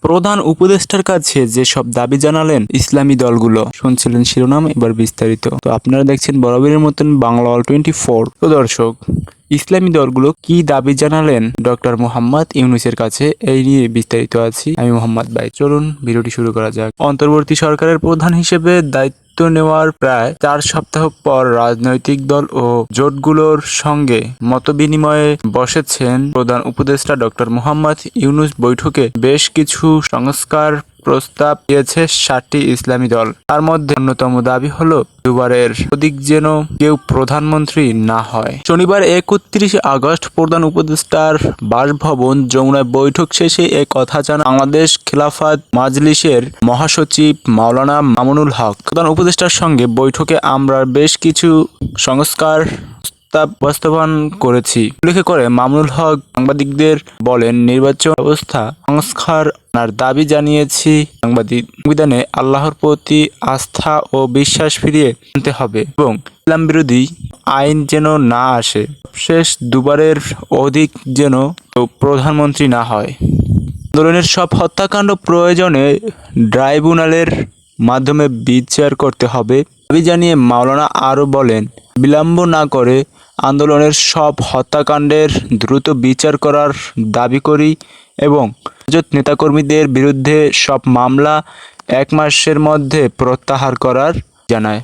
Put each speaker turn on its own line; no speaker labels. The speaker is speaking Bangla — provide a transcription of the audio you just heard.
প্রধান উপদেষ্টার কাছে যেসব দাবি জানালেন ইসলামী দলগুলো, শুনছিলেন শিরোনাম, এবার বিস্তারিত। তো আপনারা দেখছেন বরাবরের মতন বাংলা অল 24। তো দর্শক, ইসলামী দলগুলো কি দাবি জানালেন ডক্টর মোহাম্মদ ইউনূসের কাছে, এই নিয়ে বিস্তারিত আছি আমি মোহাম্মদ ভাই। চলুন ভিডিওটি শুরু করা যাক। অন্তর্বর্তী সরকারের প্রধান হিসেবে দায়িত্ব নেওয়ার প্রায় 4 সপ্তাহ পর রাজনৈতিক দল ও জোটগুলোর সঙ্গে মতবিনিময়ে বসেছেন প্রধান উপদেষ্টা ডক্টর মোহাম্মদ ইউনূস। বৈঠকে বেশ কিছু সংস্কার প্রস্তাব দিয়েছে 7টি ইসলামী দল। তার মধ্যে অন্যতম দাবি হলো দুবারের অধিক যেন কেউ প্রধানমন্ত্রী না হয়। শনিবার 31 আগস্ট প্রধান উপদেষ্টার বাসভবন যমুনায় বৈঠক শেষে এ কথা জানান বাংলাদেশ খেলাফত মাজলিসের মহাসচিব মাওলানা মামুনুল হক। প্রধান উপদেষ্টার সঙ্গে বৈঠকে আমরা বেশ কিছু সংস্কার উপস্থাপন করেছি উল্লেখ করে মামুনুল হক সাংবাদিকদের বলেন, নির্বাচন ব্যবস্থা সংস্কারের দাবি জানিয়েছি। সংবিধানে আল্লাহর প্রতি আস্থা ও বিশ্বাস ফিরিয়ে আনতে হবে এবং ইসলাম বিরোধী আইন যেন না আসে। শেষ দুবারের অধিক যেন প্রধানমন্ত্রী না হয়। আন্দোলনের সব হত্যাকাণ্ড প্রয়োজনে ট্রাইব্যুনালের মাধ্যমে বিচার করতে হবে দাবি জানিয়ে মাওলানা আরও বলেন, বিলম্ব না করে আন্দোলনের সব হত্যাকাণ্ডের দ্রুত বিচার করার দাবি করি এবং রাজত নেতাকর্মীদের বিরুদ্ধে সব মামলা 1 মাসের মধ্যে প্রত্যাহার করার জানায়।